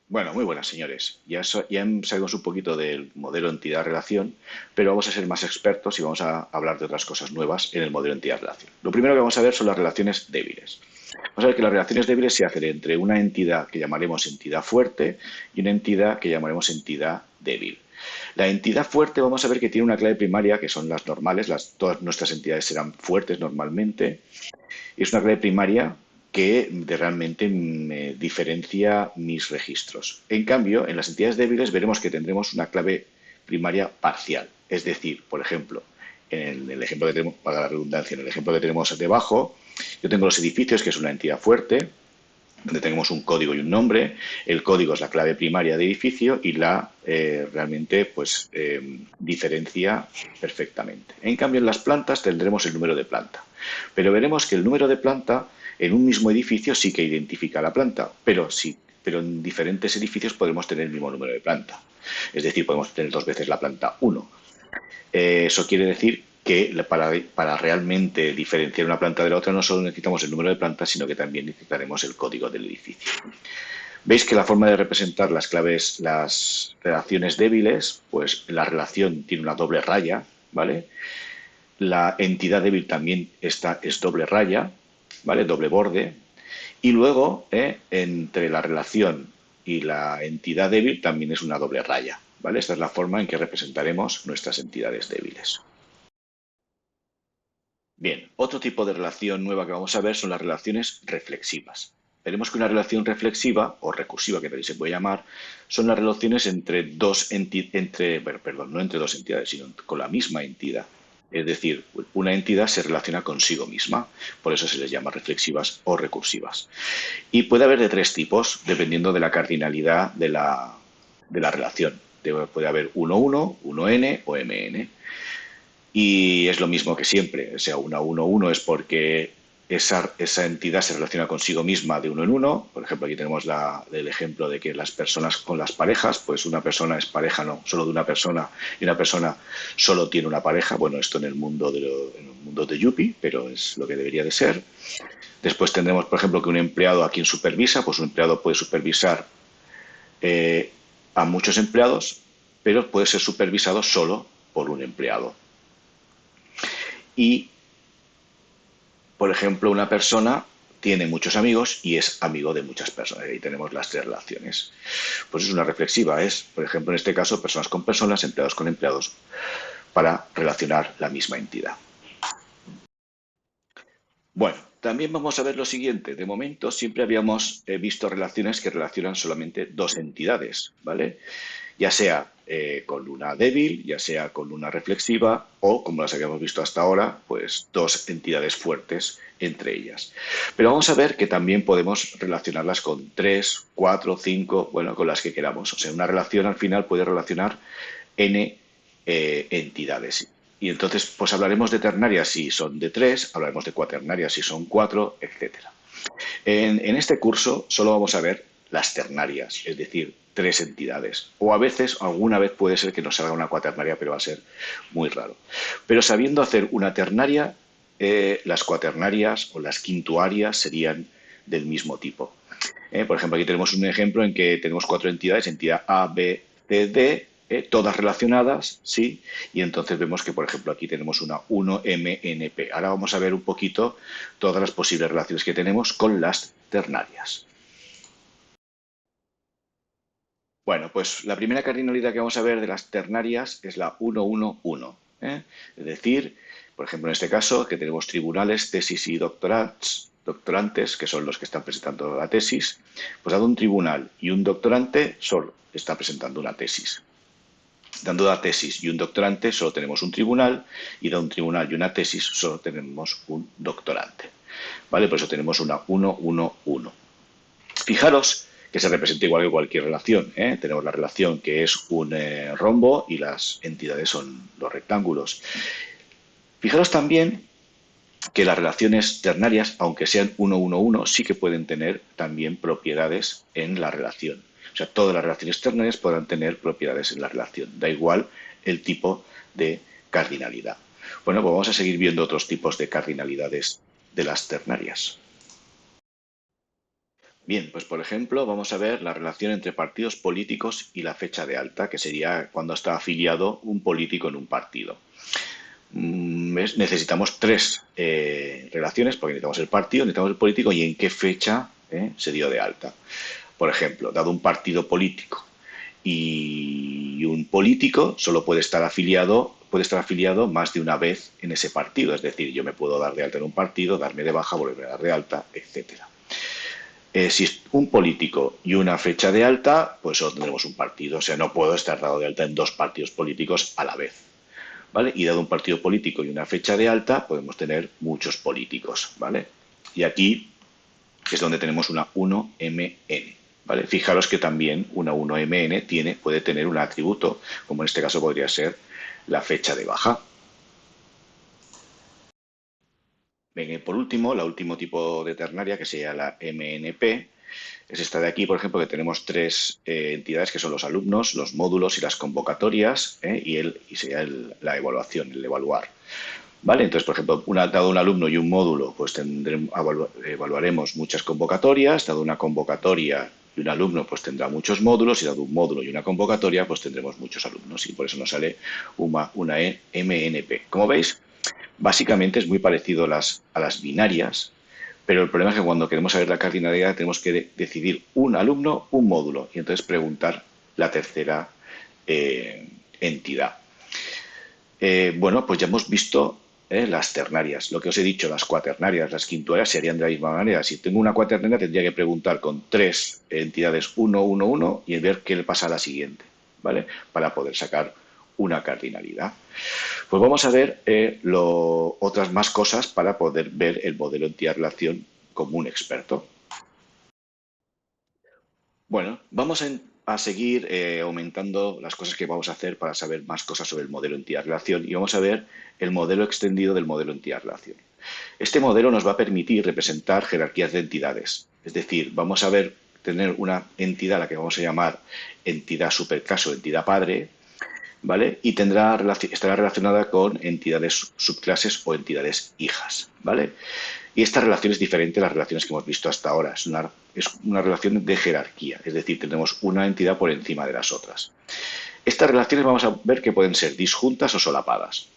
Bueno, muy buenas, señores. Ya sabemos un poquito del modelo entidad-relación, pero vamos a ser más expertos y vamos a hablar de otras cosas nuevas en el modelo entidad-relación. Lo primero que vamos a ver son las relaciones débiles. Vamos a ver que las relaciones débiles se hacen entre una entidad que llamaremos entidad fuerte y una entidad que llamaremos entidad débil. La entidad fuerte vamos a ver que tiene una clave primaria, que son las normales, todas nuestras entidades serán fuertes normalmente, es una clave primaria que realmente me diferencia mis registros. En cambio, en las entidades débiles veremos que tendremos una clave primaria parcial. Es decir, por ejemplo, en el ejemplo que tenemos, para la redundancia, en el ejemplo que tenemos debajo, yo tengo los edificios, que es una entidad fuerte, donde tenemos un código y un nombre. El código es la clave primaria de edificio y la realmente diferencia perfectamente. En cambio, en las plantas tendremos el número de planta. Pero veremos que el número de planta en un mismo edificio sí que identifica la planta, pero en diferentes edificios podemos tener el mismo número de planta. Es decir, podemos tener dos veces la planta 1. Eso quiere decir que para realmente diferenciar una planta de la otra no solo necesitamos el número de plantas, sino que también necesitaremos el código del edificio. Veis que la forma de representar las claves, las relaciones débiles, pues la relación tiene una doble raya, ¿vale? La entidad débil también es doble raya, ¿vale? Doble borde. Y luego, entre la relación y la entidad débil también es una doble raya, ¿vale? Esta es la forma en que representaremos nuestras entidades débiles. Bien, otro tipo de relación nueva que vamos a ver son las relaciones reflexivas. Veremos que una relación reflexiva o recursiva, que también se puede llamar, son las relaciones entre no entre dos entidades, sino con la misma entidad. Es decir, una entidad se relaciona consigo misma, por eso se les llama reflexivas o recursivas. Y puede haber de tres tipos, dependiendo de la cardinalidad de la relación. Puede haber 1-1, 1N o MN. Y es lo mismo que siempre, o sea, 1-1-1 es porque esa entidad se relaciona consigo misma de uno en uno. Por ejemplo, aquí tenemos el ejemplo de que las personas con las parejas, pues una persona es pareja no solo de una persona y una persona solo tiene una pareja. Bueno, esto en el mundo de Yuppie, pero es lo que debería de ser. Después tendremos, por ejemplo, que un empleado a quien supervisa, pues un empleado puede supervisar a muchos empleados, pero puede ser supervisado solo por un empleado. Y por ejemplo, una persona tiene muchos amigos y es amigo de muchas personas. Ahí tenemos las tres relaciones. Pues es una reflexiva, por ejemplo, en este caso, personas con personas, empleados con empleados, para relacionar la misma entidad. Bueno, también vamos a ver lo siguiente. De momento siempre habíamos visto relaciones que relacionan solamente dos entidades, ¿vale? Ya sea con una débil, ya sea con una reflexiva o, como las habíamos visto hasta ahora, pues dos entidades fuertes entre ellas. Pero vamos a ver que también podemos relacionarlas con tres, cuatro, cinco, bueno, con las que queramos. O sea, una relación al final puede relacionar n entidades. Y entonces, pues hablaremos de ternarias si son de tres, hablaremos de cuaternarias si son cuatro, etcétera. En este curso solo vamos a ver las ternarias, es decir, tres entidades. O a veces, alguna vez puede ser que nos salga una cuaternaria, pero va a ser muy raro. Pero sabiendo hacer una ternaria, las cuaternarias o las quintuarias serían del mismo tipo. Por ejemplo, aquí tenemos un ejemplo en que tenemos cuatro entidades, entidad A, B, C, D, todas relacionadas, ¿sí? Y entonces vemos que, por ejemplo, aquí tenemos una 1MNP. Ahora vamos a ver un poquito todas las posibles relaciones que tenemos con las ternarias. Bueno, pues la primera cardinalidad que vamos a ver de las ternarias es la 1-1-1. Es decir, por ejemplo, en este caso, que tenemos tribunales, tesis y doctorantes, que son los que están presentando la tesis, pues dado un tribunal y un doctorante, solo está presentando una tesis. Dando la tesis y un doctorante, solo tenemos un tribunal, y dado un tribunal y una tesis, solo tenemos un doctorante. ¿Vale? Por eso tenemos una 1-1-1. Fijaros que se representa igual que cualquier relación. Tenemos la relación que es un rombo y las entidades son los rectángulos. Fijaros también que las relaciones ternarias, aunque sean 1-1-1, sí que pueden tener también propiedades en la relación. O sea, todas las relaciones ternarias podrán tener propiedades en la relación. Da igual el tipo de cardinalidad. Bueno, pues vamos a seguir viendo otros tipos de cardinalidades de las ternarias. Bien, pues por ejemplo, vamos a ver la relación entre partidos políticos y la fecha de alta, que sería cuando está afiliado un político en un partido. Necesitamos tres relaciones, porque necesitamos el partido, necesitamos el político y en qué fecha se dio de alta. Por ejemplo, dado un partido político y un político solo puede estar afiliado más de una vez en ese partido. Es decir, yo me puedo dar de alta en un partido, darme de baja, volverme a dar de alta, etcétera. Si es un político y una fecha de alta, pues solo tendremos un partido. O sea, no puedo estar dado de alta en dos partidos políticos a la vez. ¿Vale? Y dado un partido político y una fecha de alta, podemos tener muchos políticos. ¿Vale? Y aquí es donde tenemos una 1MN. ¿Vale? Fijaros que también una 1MN puede tener un atributo, como en este caso podría ser la fecha de baja. Bien, por último, el último tipo de ternaria, que sería la MNP, es esta de aquí, por ejemplo, que tenemos tres entidades que son los alumnos, los módulos y las convocatorias, y sería la evaluación, el evaluar. ¿Vale? Entonces, por ejemplo, dado un alumno y un módulo, pues evaluaremos muchas convocatorias, dado una convocatoria y un alumno, pues tendrá muchos módulos, y dado un módulo y una convocatoria, pues tendremos muchos alumnos, y por eso nos sale una MNP. Como veis, básicamente es muy parecido a las binarias, pero el problema es que cuando queremos saber la cardinalidad tenemos que decidir un alumno, un módulo, y entonces preguntar la tercera entidad. Bueno, pues ya hemos visto las ternarias. Lo que os he dicho, las cuaternarias, las quintuarias se harían de la misma manera. Si tengo una cuaternaria tendría que preguntar con tres entidades uno, uno, uno y ver qué le pasa a la siguiente, ¿vale? Para poder sacar una cardinalidad. Pues vamos a ver otras más cosas para poder ver el modelo entidad-relación como un experto. Bueno, vamos a seguir aumentando las cosas que vamos a hacer para saber más cosas sobre el modelo entidad-relación y vamos a ver el modelo extendido del modelo entidad-relación. Este modelo nos va a permitir representar jerarquías de entidades, es decir, vamos a tener una entidad a la que vamos a llamar entidad superclaso, entidad padre, ¿vale? Y estará relacionada con entidades subclases o entidades hijas, ¿vale? Y esta relación es diferente a las relaciones que hemos visto hasta ahora. Es una relación de jerarquía, es decir, tenemos una entidad por encima de las otras. Estas relaciones vamos a ver que pueden ser disjuntas o solapadas.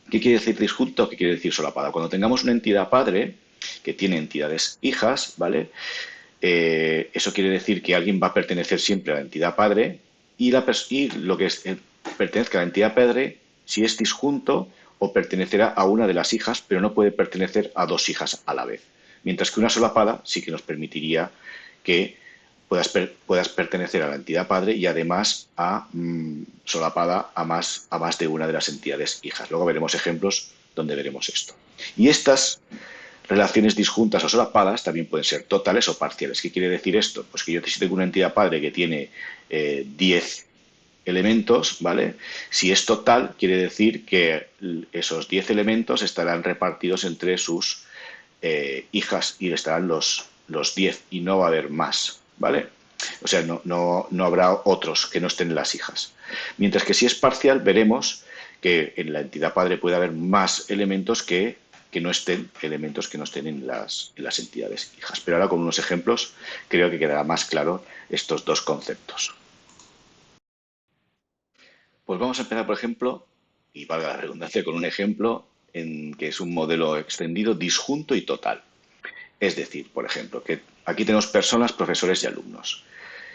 ¿Qué quiere decir disjunta o qué quiere decir solapada? Cuando tengamos una entidad padre que tiene entidades hijas, ¿vale? Eso quiere decir que alguien va a pertenecer siempre a la entidad padre y lo que pertenezca a la entidad padre, si es disjunto, o pertenecerá a una de las hijas, pero no puede pertenecer a dos hijas a la vez. Mientras que una solapada sí que nos permitiría que puedas pertenecer a la entidad padre y además solapada a más de una de las entidades hijas. Luego veremos ejemplos donde veremos esto. Y estas relaciones disjuntas o solapadas también pueden ser totales o parciales. ¿Qué quiere decir esto? Pues que yo si tengo una entidad padre que tiene 10 elementos, ¿vale? Si es total, quiere decir que esos 10 elementos estarán repartidos entre sus hijas y estarán los 10 y no va a haber más, ¿vale? O sea, no habrá otros que no estén en las hijas. Mientras que si es parcial, veremos que en la entidad padre puede haber más elementos que no estén en las entidades hijas. Pero ahora con unos ejemplos creo que quedará más claro estos dos conceptos. Pues vamos a empezar, por ejemplo, y valga la redundancia, con un ejemplo en que es un modelo extendido disjunto y total. Es decir, por ejemplo, que aquí tenemos personas, profesores y alumnos.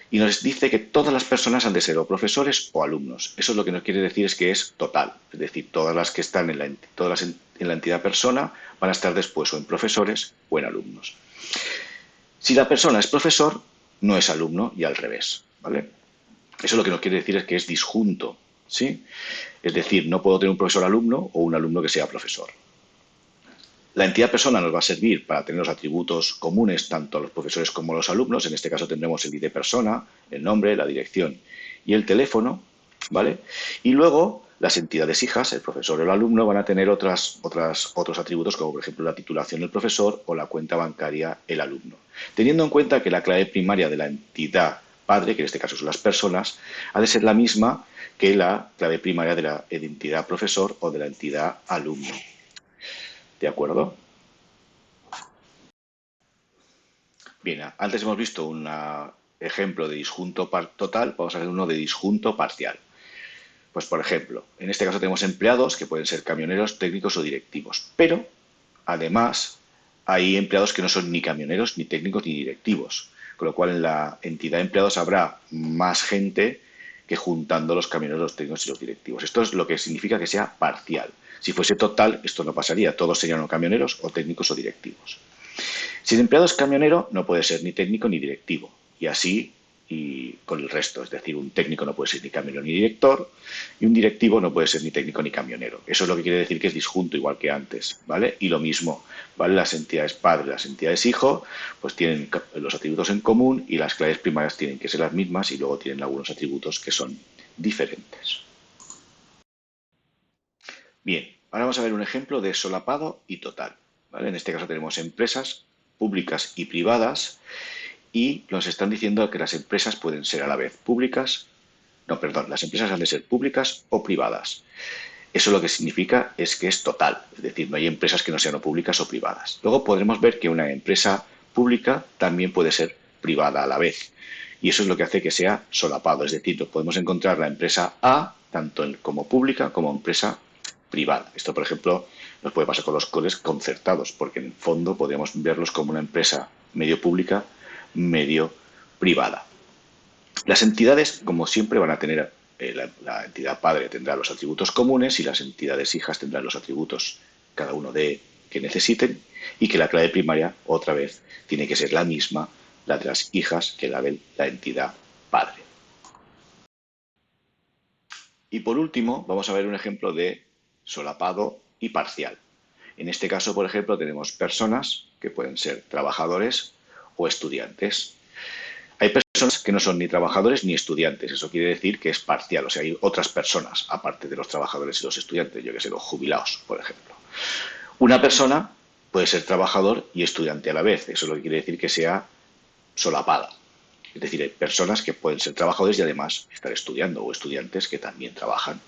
Y nos dice que todas las personas han de ser o profesores o alumnos. Eso lo que nos quiere decir es que es total. Es decir, todas las que están en la entidad persona van a estar después o en profesores o en alumnos. Si la persona es profesor, no es alumno y al revés, ¿vale? Eso lo que nos quiere decir es que es disjunto, ¿sí? Es decir, no puedo tener un profesor alumno o un alumno que sea profesor. La entidad persona nos va a servir para tener los atributos comunes tanto a los profesores como a los alumnos. En este caso tendremos el ID persona, el nombre, la dirección y el teléfono, ¿vale? Y luego las entidades hijas, el profesor o el alumno, van a tener otros atributos como por ejemplo la titulación del profesor o la cuenta bancaria el alumno. Teniendo en cuenta que la clave primaria de la entidad padre, que en este caso son las personas, ha de ser la misma que la clave primaria de la entidad profesor o de la entidad alumno. ¿De acuerdo? Bien, antes hemos visto un ejemplo de disjunto total, vamos a ver uno de disjunto parcial. Pues, por ejemplo, en este caso tenemos empleados que pueden ser camioneros, técnicos o directivos, pero además hay empleados que no son ni camioneros, ni técnicos, ni directivos, con lo cual en la entidad de empleados habrá más gente que juntando los camioneros, los técnicos y los directivos. Esto es lo que significa que sea parcial. Si fuese total, esto no pasaría, todos serían o camioneros o técnicos o directivos. Si el empleado es camionero, no puede ser ni técnico ni directivo. Y así y con el resto. Es decir, un técnico no puede ser ni camionero ni director y un directivo no puede ser ni técnico ni camionero. Eso es lo que quiere decir que es disjunto igual que antes, ¿vale? Y lo mismo, ¿vale? Las entidades padre, las entidades hijo, pues tienen los atributos en común y las claves primarias tienen que ser las mismas y luego tienen algunos atributos que son diferentes. Bien, ahora vamos a ver un ejemplo de solapado y total, ¿vale? En este caso tenemos empresas públicas y privadas y nos están diciendo que las empresas pueden ser a la vez públicas, no, perdón, las empresas han de ser públicas o privadas. Eso lo que significa es que es total, es decir, no hay empresas que no sean o públicas o privadas. Luego podremos ver que una empresa pública también puede ser privada a la vez. Y eso es lo que hace que sea solapado, es decir, podemos encontrar la empresa A tanto como pública como empresa privada. Esto, por ejemplo, nos puede pasar con los coles concertados, porque en el fondo podríamos verlos como una empresa medio pública, medio privada. Las entidades, como siempre, van a tener, la entidad padre tendrá los atributos comunes y las entidades hijas tendrán los atributos cada uno de que necesiten y que la clave primaria, otra vez, tiene que ser la misma, la de las hijas, que la de la entidad padre. Y por último, vamos a ver un ejemplo de solapado y parcial. En este caso, por ejemplo, tenemos personas que pueden ser trabajadores o estudiantes. Hay personas que no son ni trabajadores ni estudiantes. Eso quiere decir que es parcial. O sea, hay otras personas, aparte de los trabajadores y los estudiantes, yo que sé, los jubilados, por ejemplo. Una persona puede ser trabajador y estudiante a la vez. Eso es lo que quiere decir que sea solapada. Es decir, hay personas que pueden ser trabajadores y además estar estudiando o estudiantes que también trabajan.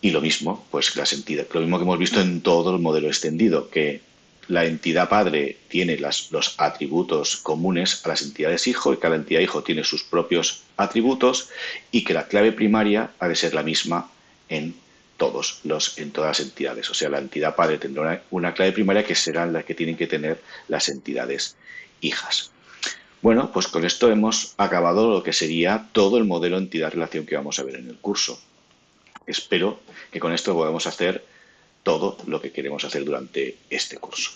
Y lo mismo, pues las entidades, lo mismo que hemos visto en todo el modelo extendido, que la entidad padre tiene los atributos comunes a las entidades hijo y cada entidad hijo tiene sus propios atributos y que la clave primaria ha de ser la misma en en todas las entidades. O sea, la entidad padre tendrá una clave primaria que será la que tienen que tener las entidades hijas. Bueno, pues con esto hemos acabado lo que sería todo el modelo entidad-relación que vamos a ver en el curso. Espero que con esto podamos hacer todo lo que queremos hacer durante este curso.